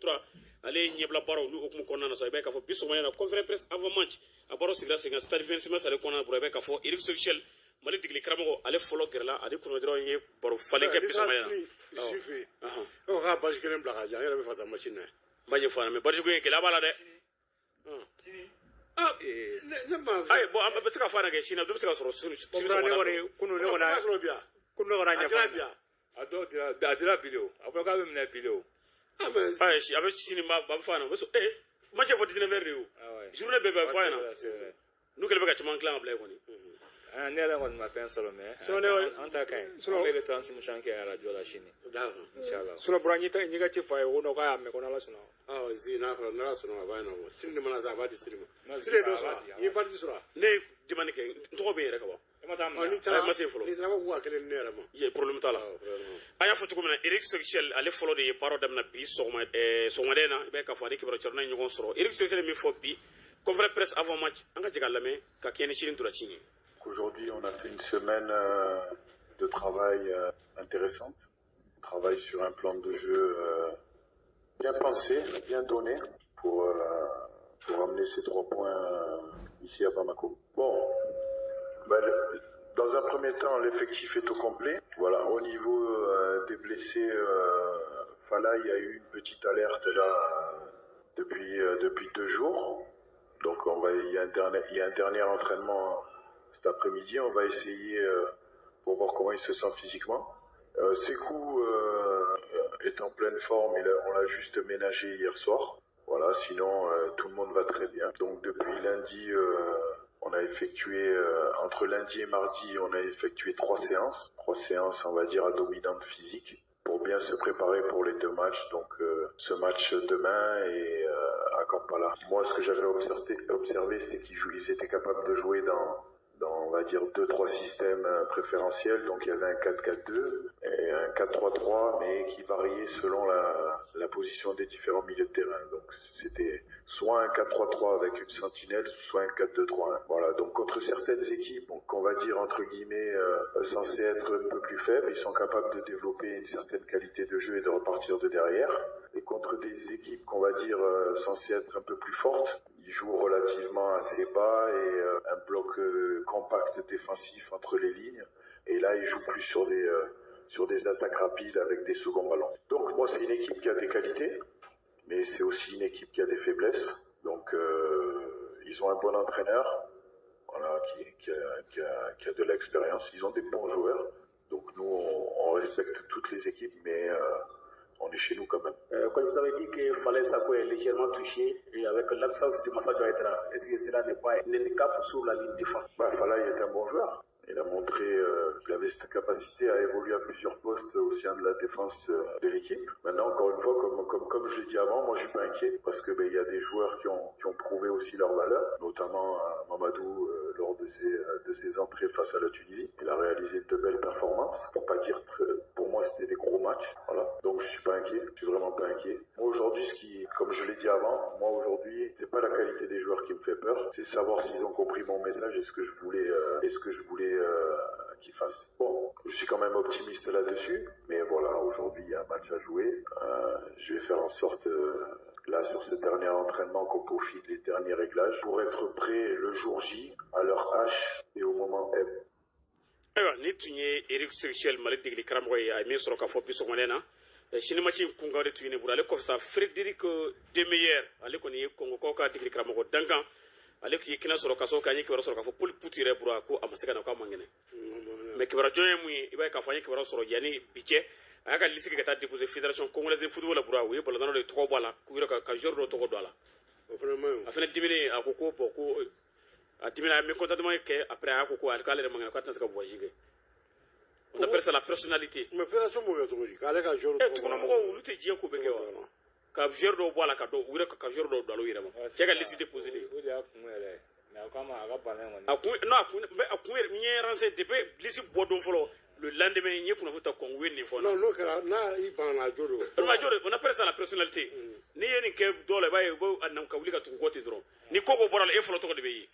2023 ale ɲɛbila baaraw n'u hukumu kɔnɔna na sa i b'a ye k'a fɔ bi sɔgɔmada in na conférence presse avant match a baaraw sigira sen kan stade 26 mars ale kɔnɔna na bɔra i b'a ye k'a fɔ Eric Sexuel Mali degeli karamɔgɔ ale fɔlɔ gɛrɛla ale kunnadiraw ye baro falen kɛ bi sɔgɔmada in na Juifé o ka basi kelen bila ka jan yɛrɛ bɛ fata machine na ba ɲɛ fana mais basi ko in gɛlɛya b'a la dɛ ayi bon an bɛ se ka fɔ a na kɛ sini a bɛ se ka sɔrɔ sini sɔgɔmada kunu ne kɔni ɲɛfɔ a dɔw dira bidéo a fɔra k'a bɛ minɛ bidéo ayi a bɛ sini ba bɛ fɔ a na o bɛ sɔn match fɔ 19h de ye o journée bɛɛ bɛ fɔ a ɲɛna n'u kɛlen bɛ ka caman tilan ka bila ye kɔni ne yɛrɛ kɔni ma fɛn sɔrɔ mais an ta ka ɲi an bɛ transmission kɛ radio la sini inchallah sinon bura ɲi ka ci fa ye o nɔ k'a y'a mɛn ko n'ala sɔnna zi n'a fɔra n'ala sɔnna a b'a ɲɛnabɔ sini de mana se a b'a di sini ma sini dɔ sɔrɔ i ye parti sɔrɔ ne ye demande kɛ n tɔgɔ bɛ n yɛrɛ ka bɔ n'i taara ma se fɔlɔ n'i taara ko waa kelen ne yɛrɛ ma ye problème t'a la an y'a fɔ cogo min na Eric Sexuel ale fɔlɔ de ye baaraw daminɛ bi sɔgɔmada in na i b'a ye k'a fɔ ale kibaruya carinna ɲɔgɔn sɔrɔ Eric Sexuel min fɔ bi conférence presse avant match an ka jɛ k'a lamɛn ka kɛɲɛ ni sini ntolanci ye. Aujourd'hui, on a fait une semaine de travail intéressante. On travaille sur un plan de jeu bien pensé, bien donné pour amener ces 3 points ici à Bamako. Bon, dans un premier temps, l'effectif est au complet. Voilà, au niveau des blessés, Fala, il y a eu une petite alerte là depuis 2 jours. Donc il y a un dernier entraînement cet après-midi. On va essayer pour voir comment il se sent physiquement. Sekou est en pleine forme, on l'a juste ménagé hier soir. Voilà, sinon tout le monde va très bien. Donc depuis lundi, on a effectué, entre lundi et mardi, on a effectué 3 séances. 3 séances, on va dire, à dominante physique, pour bien se préparer pour les 2 matchs. Donc ce match demain et à Kampala. Moi, ce que j'avais observé, c'était qu'ils étaient capables de jouer dans on va dire 2-3 systèmes préférentiels. Donc il y avait un 4-4-2 et un 4-3-3, mais qui variait selon la position des différents milieux de terrain. Donc c'était soit un 4-3-3 avec une sentinelle, soit un 4-2-3-1. Voilà, donc contre certaines équipes, qu'on va dire entre guillemets censées être un peu plus faibles, ils sont capables de développer une certaine qualité de jeu et de repartir de derrière. Et contre des équipes qu'on va dire censées être un peu plus fortes, ils jouent relativement assez bas et un bloc compact défensif entre les lignes. Et là, ils jouent plus sur des attaques rapides avec des seconds ballons. Donc moi, c'est une équipe qui a des qualités, mais c'est aussi une équipe qui a des faiblesses. Donc ils ont un bon entraîneur, voilà, qui a de l'expérience. Ils ont des bons joueurs. Donc nous, on respecte toutes les équipes, mais on est chez nous quand même. Quand vous avez dit que Falaye Sako est légèrement touché et avec l'absence de Massa Diaitra, est-ce que cela n'est pas un handicap sur la ligne de défense? Falaye est un bon joueur. Il a montré qu'il avait cette capacité à évoluer à plusieurs postes au sein de la défense de l'équipe. Maintenant, encore une fois, comme je l'ai dit avant, moi je suis pas inquiet parce que il y a des joueurs qui ont prouvé aussi leur valeur, notamment Mamadou lors de ses entrées face à la Tunisie. Il a réalisé de belles performances. Pour pas dire, pour moi c'était des gros matchs. Voilà. Donc je suis pas inquiet. Je suis vraiment pas inquiet. Moi aujourd'hui, comme je l'ai dit avant, moi aujourd'hui, c'est pas la qualité des joueurs qui me fait peur, c'est savoir s'ils ont compris mon message et ce que je voulais qu'ils fassent. Bon, je suis quand même optimiste là-dessus, mais voilà, aujourd'hui il y a un match à jouer. Je vais faire en sorte, là sur ce dernier entraînement, qu'on peaufine les derniers réglages pour être prêt le jour J, à l'heure H et au moment M. Ayiwa ni tun ye Eric Sexuel Mali degeli karamɔgɔ ye a ye min sɔrɔ k'a fɔ bi sɔgɔmada in na sini match in kunkan de tun ye ne bolo ale kɔfɛ sa Frédéric Demeyer ale kɔni ye Kɔngɔkaw ka degeli karamɔgɔ dankan ale k'i kɛnɛ sɔrɔ ka sɔrɔ k'an ye kibaruya sɔrɔ k'a fɔ Paul Pouty yɛrɛ bura ko a ma se ka na k'a man kɛnɛ mais kibaruya jɔn ye mun ye i b'a ye k'a fɔ an ye kibaruya sɔrɔ yanni bi cɛ a y'a ka liste kɛ ka taa déposer fédération congolaise de football la bura u ye balontannaw de tɔgɔ bɔ a la k'u yɛrɛ ka joueur dɔw tɔgɔ don a la a fana diminen a ko bon ko a diminen a ye mécontentement kɛ après a y'a ko k'ale yɛrɛ man kɛnɛ k'a tɛna se ka voyage kɛ on appelle ça la personnalité mais fédération m'o kɛ cogo di k'ale ka joueur tukɔnɔmɔgɔw olu tɛ diɲɛ ko bɛɛ kɛ wa ka joueur dɔw bɔ a la ka dɔw u yɛrɛ ka joueur dɔw don olu yɛrɛ ma cɛ ka liste déposer de o de y'a kun yɛrɛ mais a ko a ma a ka bana in kɔni a kun yɛrɛ n ye renseigné depuis liste bɔ don fɔlɔ le lendemain n ye kunnafoni ta Kɔngo ye nin fɔ non n'o kɛra n'a i banna jo do on appelle ça la personnalité n'i ye nin kɛ dɔw la i b'a ye u bɛ ka wuli ka tugu kɔ ten dɔrɔn ni ko ko bɔra la e fɔlɔ tɔgɔ de bɛ ye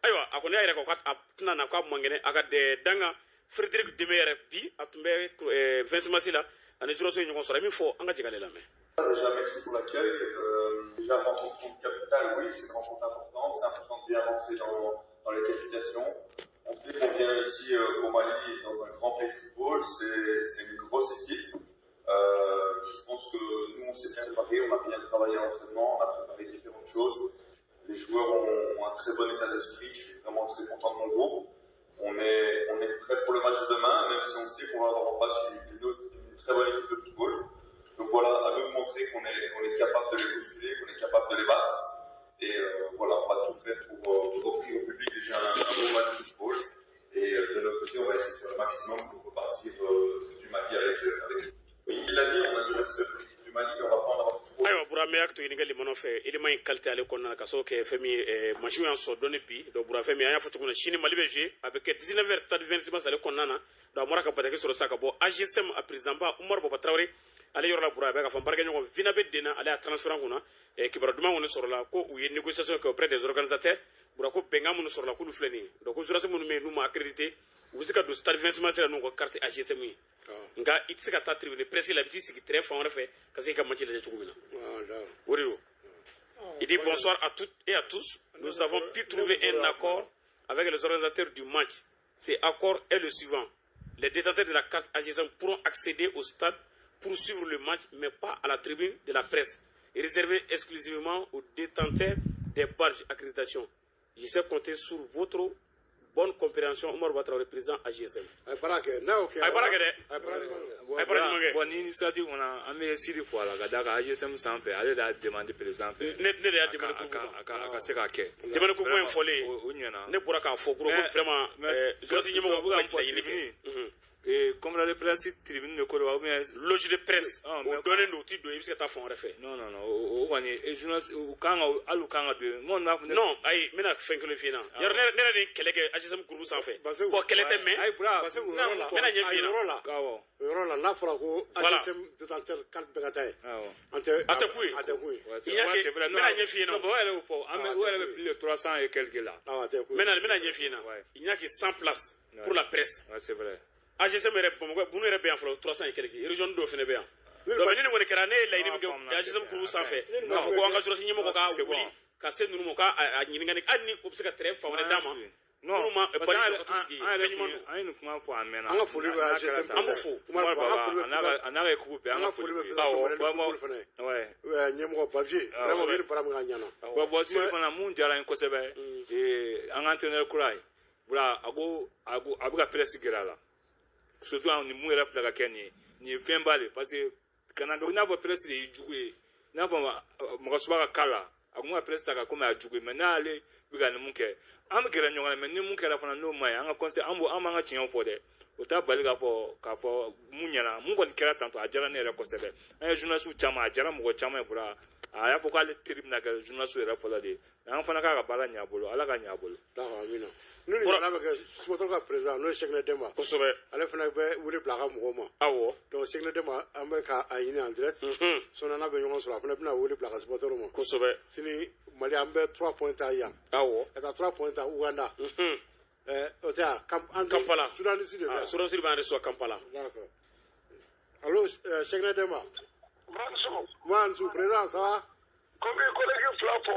ayiwa a kɔni y'a yɛrɛ k'a tɛna na k'a man kɛnɛ a ka dangan Frédéric Demeyer bi a tun bɛ 20 mars la ani Juraso ye ɲɔgɔn sɔrɔ min fɔ an ka jigin ale lamɛn Déjà, merci pour l'accueil. Déjà, rencontre contre Capital, oui, c'est une rencontre importante. C'est important de bien avancer dans les qualifications. On sait qu'on vient ici au Mali dans un grand pays de football. C'est une grosse équipe. Je pense que nous, on s'est bien préparé, on a bien travaillé à l'entraînement, on a préparé différentes choses. Les joueurs ont un très bon état d'esprit. Je suis vraiment très content de mon groupe. On est prêt pour le match de demain, même si on sait qu'on va avoir en face une très bonne équipe de football. Donc voilà, à nous de montrer qu'on est capable de les bousculer, qu'on est capable de les battre. Et voilà, on va tout faire pour offrir au public déjà un bon match de football. Et de notre côté, on va essayer de faire le maximum pour repartir du Mali avec il l'a dit, on a du respect pour l'équipe du Mali, on va pas en avoir trop. Ayiwa Burame acte ɲininkɛ limɔnɔ fɛ élément in qualité ale kɔnɔna ka sɔrɔ kɛ fɛn min machine y'an sɔrɔ dɔɔni bi donc Bura fɛn min an y'a fɔ cogo min na sini Mali bɛ jouer a bɛ kɛ 19h stade 26 mars ale kɔnɔna na donc a bɔra ka bataki sɔrɔ sa ka bɔ AGSM a président ba Umar Baba Traoré ale yɔrɔ la Bura bɛ ka fɔ barikɛ ɲɔgɔn Vina bɛ denna ale y'a transférant kunna kibaru duman kɔni sɔrɔ la ko u ye négociation kɛ auprès des organisateurs Bura ko bɛnkan minnu sɔrɔ la k'olu filɛ nin ye donc ko journaliste minnu bɛ yen n'u ma accrédité u bɛ se ka don stade 26 mars la n'u ka carte AGSM ye nga i tɛ se ka taa tribune presse la i bɛ t'i sigi terrain fan wɛrɛ fɛ ka se ka match lajɛ cogo min na o de don. Il dit bonsoir à toutes et à tous. Nous avons pu trouver un accord avec les organisateurs du match. Cet accord est le suivant. Les détenteurs de la carte AGSM pourront accéder au stade pour suivre le match, mais pas à la tribune de la presse, et réservé exclusivement aux détenteurs des badges d'accréditation. Je sais compter sur votre bonne compréhension. Omar Batra, le président AGSM. Bon, l'initiative, on a mis ici des fois, la AGSM sans faire, elle a demandé président. Ne y'a demandé à se raquer. Demandé pour moi, il faut les. Ne pourra qu'à faux gros, vraiment. Je suis et comme la presse tribune de Koro, mais loge de presse, on donne nos titres de Ibis à fond refait. Non, et journaliste ou quand à Lucanga de non, aïe, mais n'a fait que le final. Il y a rien qui est AGSM groupe sans fait. Bon, quelle était mais parce que mais n'a rien fait là. Yɔrɔ la n'a fɔra ko AGSM détenteur carte bɛɛ ka taa ye. An tɛ kuyi. Il y a que mais n'a rien fait non. Bon, elle est fort. Elle est plus de 300 et quelques là. Mais n'a rien fait là. Il n'y a que 100 places pour la presse. C'est vrai. AGSM yɛrɛ Bamakɔ bunu yɛrɛ bɛ yan fɔlɔ 300 et quelques région dɔw fɛnɛ bɛ yan donc ni kɔni kɛra ne ye laɲini min kɛ AGSM groupe sanfɛ k'a fɔ ko an ka journaliste ɲɛmɔgɔ ka wuli ka se ninnu ma k'a ɲininka hali ni o bɛ se ka terrain fan wɛrɛ d'a ma minnu ma bali ka t'u sigi fɛn ɲuman don. An ye nin kuma fɔ a mɛnna. An ka foli bɛ AGSM an b'o fo a n'a ka équipe bɛɛ an ka foli bɛ ɲɛmɔgɔ Bavier vraiment ni bara min ka ɲana. Bon sini fana mun diyara n ye kosɛbɛ an ka entraîneur kura ye Bura a bɛ ka presse gɛrɛ a la. Surtout ni mun yɛrɛ filɛ ka kɛ nin ye fɛn ba de parce que kana dɔn n'a fɔ presse de ye jugu ye n'a fɔ mɔgɔ suba ka k'a la a kun ka presse ta ka komi a jugu ye mais n'ale bɛ ka nin mun kɛ an bɛ gɛrɛ ɲɔgɔn na mais ni mun kɛra fana n'o ma ɲi an ka conseil an b'an ka tiɲɛw fɔ dɛ o t'a bali k'a fɔ mun ɲɛna mun kɔni kɛra tantɔ a diyara ne yɛrɛ kosɛbɛ an ye journalistes caman a diyara mɔgɔ caman ye Bura a y'a fɔ k'ale teri bɛna kɛ journaliste yɛrɛ fɔlɔ de ye an fana k'a ka baara ɲɛ a bolo ala ka ɲɛ a bolo. D'accord amina. Ni nin ɲɔgɔnna bɛ kɛ supporter ka président n'o ye Cheikhna Demba. Kosɛbɛ. Ale fana bɛ wele bila a ka mɔgɔw ma. Awɔ. Donc Cheikhna Demba an bɛ k'a ɲini en direct. Sɔnna n'a bɛ ɲɔgɔn sɔrɔ a fana bɛna wele bila a ka supporter ma. Kosɛbɛ. Sini Mali an bɛ 3 points ta yan. Awɔ. Ka taa 3 points ta Uganda. O tɛ yan Kampala. Soudanisi de fɛ. Soudanisi b'an reçoit Kampala. D'accord. Allo Cheikhna Demba. Mansour président ça va? Comme collègue fila fɔ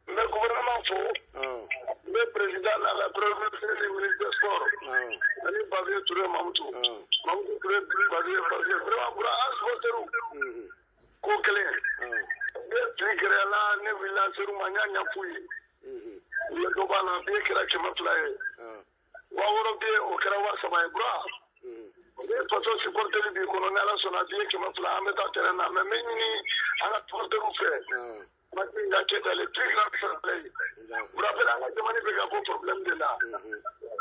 n bɛ gouvernement fɔ n bɛ président n'a la premier ministre des sports ani Bavier Touré Mamutu Touré Bavier vraiment Bura an supporteru ko kelen n bɛ tigi gɛrɛ la ne villageru ma n y'a ɲɛf'u ye u ye dɔ b'a la biye kɛra 200 ye 60 biye o kɛra 300 ye Bura ne façon supporteri b'i kɔnɔ ni Ala sɔnna biye 200 an bɛ taa terrain na mais n bɛ ɲini an ka supporteru fɛ Martin Gaké dans les plus grands soleils. Vous rappelez à la demande de problème de là.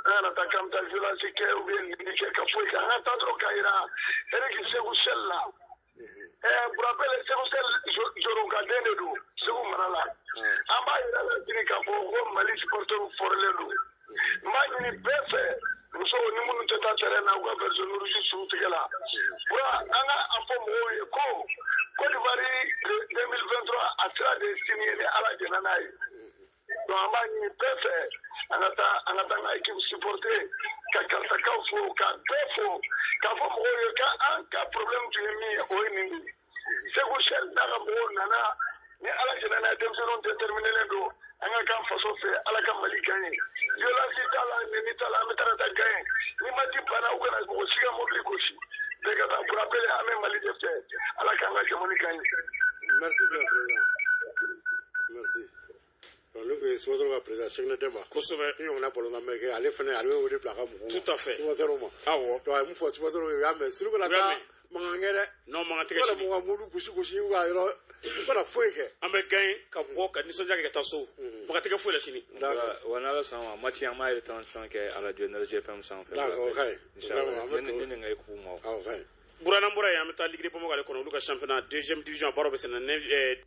Un attaquant de violence qui est ou bien qui est cafoué, qui a un temps de Kaira, et qui s'est couché là. Vous rappelez, c'est vous, je regarde les deux, c'est vous, Manala. En bas, il y a la Trinikapo, Mali supporter pour les deux. Magni Beffet, nous sommes au niveau de ta terrain, à quoi personne nous réussit sous là. Voilà, on a un peu moins Côte d'Ivoire 2023 a sera destiné à la Genanaï. Donc, on va y faire, on attend l'équipe supportée, qu'à défaut, qu'à un cas problème tu es mis au ennemi. Segu Cheikh n'a ka mɔgɔw nana ni ala jɛna n'a denmisɛnninw déterminés don an ka kan faso fɛ ala ka Mali gagner violence t'a la neni t'a la an bɛ taa gagner ni ma di bana u kana mɔgɔ si ka mobili gosi bɛɛ ka taa pour rappeler an bɛ Mali de fɛ ala k'an ka jamana gagner. Merci bien président. Merci. Le sponsor ka président Cheikh Demba. Kosɛbɛ. Ni ɲɔgɔnna ballon mais que ale fana ale bɛ wele bila a ka mɔgɔw ma. Tout à fait. Sponsor ma. Awɔ. Donc a ye mun fɔ sponsor ye o y'a mɛn. Sinon kana taa mankan kɛ dɛ. Non mankan tɛ kɛ Wala sini. mɔgɔ ka mobili gosi u ka yɔrɔ u kana foyi kɛ. An bɛ gagner ka bɔ ka nisɔndiya kɛ ka taa so. Makan tɛ kɛ foyi la sini. Wa n'ala sɔnna ma match an b'a retransmission kɛ radio Énergie FM sanfɛ. D'accord, o ka ɲi. Inchallah ne ni n ka équipe ma. Awɔ, o ka ɲi. Burana bɔra yen an bɛ taa Ligue des Bamako ale kɔnɔ olu ka championnat 2e division a baaraw bɛ sen na